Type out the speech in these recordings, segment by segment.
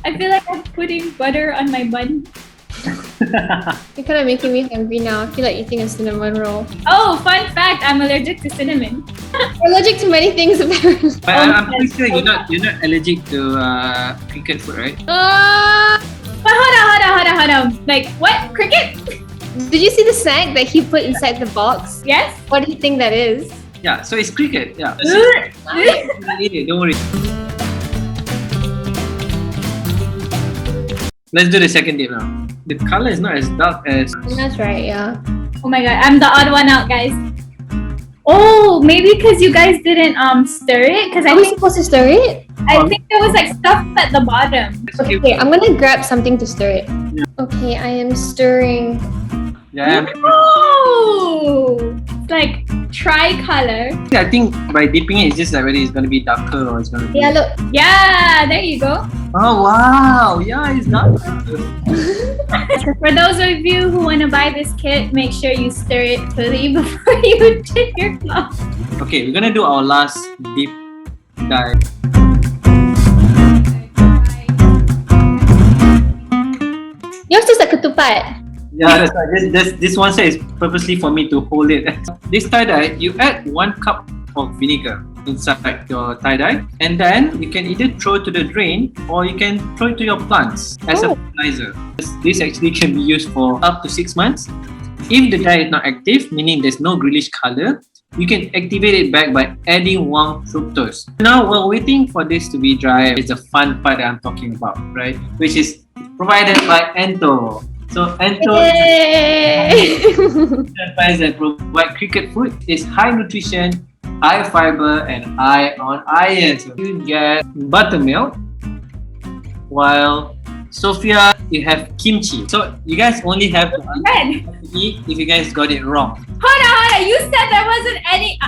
I feel like I'm putting butter on my bun. You're kind of making me hungry now. I feel like eating a cinnamon roll. Oh, fun fact, I'm allergic to cinnamon. I'm allergic to many things apparently. But I'm pretty sure you're not allergic to cricket food, right? But hold on. Like, what? Cricket? Did you see the snack that he put inside the box? Yes? What do you think that is? Yeah, so it's cricket. Yeah. Eat it, don't worry. Let's do the second dip now. The color is not as dark as... That's right, yeah. Oh my god, I'm the odd one out, guys. Oh, maybe because you guys didn't stir it? Because Are we supposed to stir it? I think there was like stuff at the bottom. Okay, I'm gonna grab something to stir it. Yeah. Okay, I am stirring. Yeah, Oh! It's like tricolor. I think by dipping it, it's just like whether it's going to be darker or it's going to be... Yeah, look. Yeah, there you go. Oh, wow. Yeah, it's darker. For those of you who want to buy this kit, make sure you stir it fully before you dip your cloth. Okay, we're going to do our last dip dive. Yours is like ketupat. Yeah, that's right. This one says purposely for me to hold it. This tie-dye, you add 1 cup of vinegar inside your tie-dye, and then you can either throw it to the drain or you can throw it to your plants as a fertilizer. This actually can be used for up to 6 months. If the dye is not active, meaning there's no greenish color, you can activate it back by adding warm fructose. Now, while waiting for this to be dry, is the fun part that I'm talking about, right? Which is provided by Ento. So Ento advice that provide cricket food is high nutrition, high fiber, and high on iron. So you get buttermilk, while Sophia, you have kimchi. So you guys only have to eat if you guys got it wrong. Hold on. You said there wasn't any.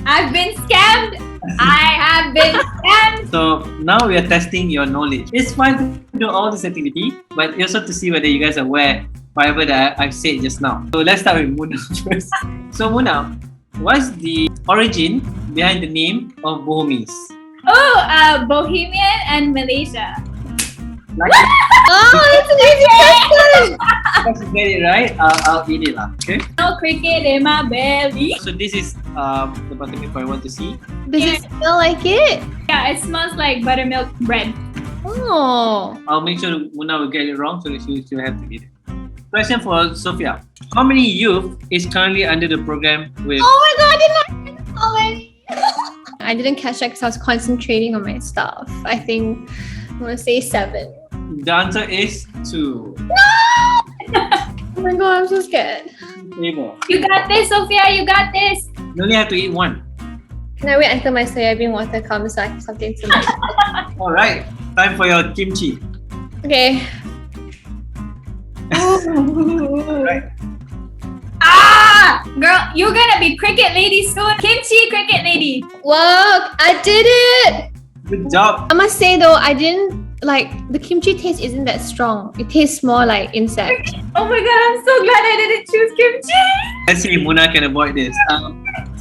I've been scammed. I have been scammed. So now we are testing your knowledge. It's fine to do all this activity, but also to see whether you guys are aware whatever that I've said just now. So let's start with Muna first. So Muna, what's the origin behind the name of Bohomys? Oh, Bohemian and Malaysia. Oh, that's an easy question! Once you get it right, I'll eat it lah. Okay? No cricket in my belly. So this is the buttermilk I want to see. Does it smell like it? Yeah, it smells like buttermilk bread. Oh. I'll make sure Muna will get it wrong, so she'll have to eat it. Question for Sophia. How many youth is currently under the program with... Oh my god, I did not get it already. I didn't catch that because I was concentrating on my stuff. I think I'm gonna say 7. The answer is 2. No! Oh my god, I'm so scared. Table. You got this, Sophia. You got this. You only have to eat 1. Can I wait until my soybean water comes so I have something to make? Alright, time for your kimchi. Okay. Right. Ah, girl, you're gonna be cricket lady soon. Kimchi cricket lady. Look, I did it! Good job. I must say though, I didn't like the kimchi taste isn't that strong. It tastes more like insect. Oh my god, I'm so glad I didn't choose kimchi. Let's see if Muna can avoid this.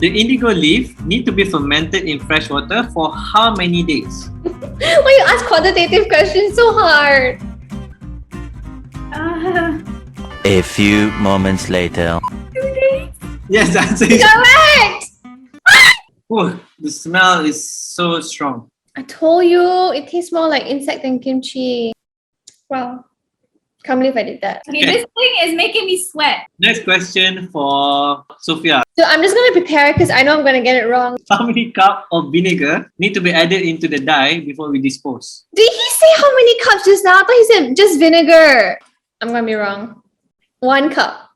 The indigo leaf need to be fermented in fresh water for how many days? Why you ask quantitative questions so hard? A few moments later. 2 days. Yes, the answer is... Correct. Oh, the smell is so strong. I told you, it tastes more like insect than kimchi. Wow. Can't believe I did that. Okay, this thing is making me sweat. Next question for Sophia. So I'm just going to prepare it because I know I'm going to get it wrong. How many cups of vinegar need to be added into the dye before we dispose? Did he say how many cups just now? I thought he said just vinegar. I'm going to be wrong. 1 cup.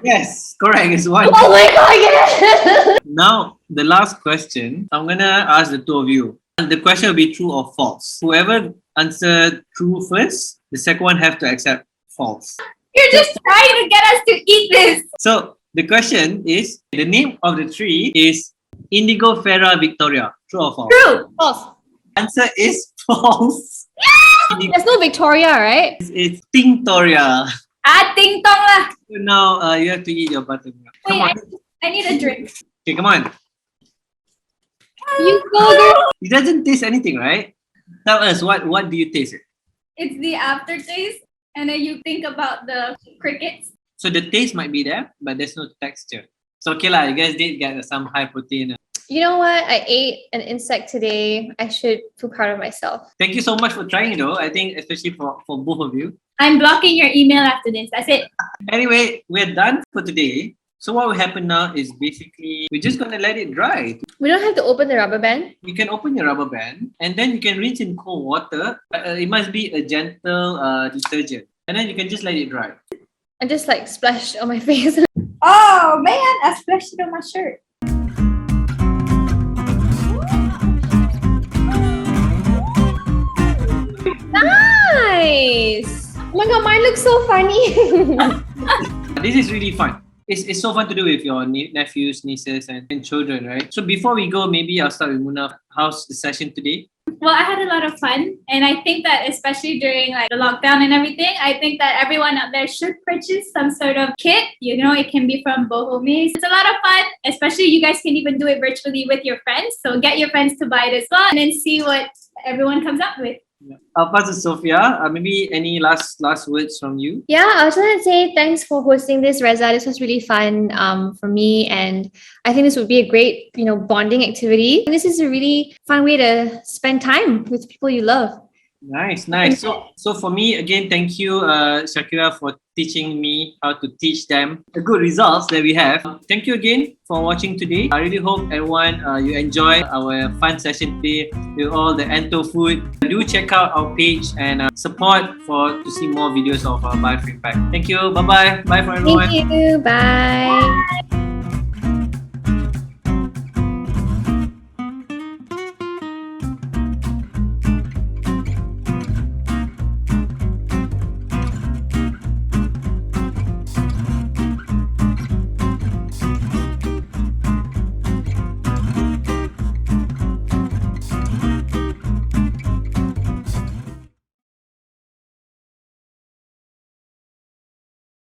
Yes, correct. It's 1 Oh cup. my god, I get it! Now, the last question. I'm going to ask the two of you. The question will be true or false. Whoever answered true first, the second one have to accept false. You're just trying to get us to eat this. So, the question is, the name of the tree is Indigo Fera Victoria. True or false? True. False. Answer is false. There's no Victoria, right? It's Tinctoria. Ting tong lah. So now you have to eat your buttermilk. Come Wait, on. I need a drink. Okay, come on. You go, girl. It doesn't taste anything, right? Tell us, what do you taste it? It's the aftertaste, and then you think about the crickets. So the taste might be there, but there's no texture. So okay lah, you guys did get some high protein. You know what? I ate an insect today. I should feel proud of myself. Thank you so much for trying though. I think especially for both of you. I'm blocking your email after this. That's it. Anyway, we're done for today. So what will happen now is basically we're just gonna let it dry. We don't have to open the rubber band. You can open your rubber band and then you can rinse in cold water. It must be a gentle detergent. And then you can just let it dry. I just like splashed on my face. Oh man, I splashed it on my shirt. Nice! Oh my god, mine looks so funny. This is really fun. It's so fun to do with your nephews, nieces, and children, right? So before we go, maybe I'll start with Munaf. How's the session today? Well, I had a lot of fun, and I think that especially during like the lockdown and everything, I think that everyone out there should purchase some sort of kit. You know, it can be from Bohomys. It's a lot of fun, especially you guys can even do it virtually with your friends. So get your friends to buy it as well, and then see what everyone comes up with. I'll pass to Sophia. Maybe any last words from you? Yeah, I was going to say thanks for hosting this, Reza. This was really fun for me, and I think this would be a great, bonding activity. This is a really fun way to spend time with people you love. Nice. So for me, again, thank you, Shakira, for teaching me how to teach them the good results that we have. Thank you again for watching today. I really hope everyone you enjoy our fun session today with all the Ento food. Do check out our page and support to see more videos of BFI Impact. Thank you. Bye bye. Bye for everyone. Thank you. Bye.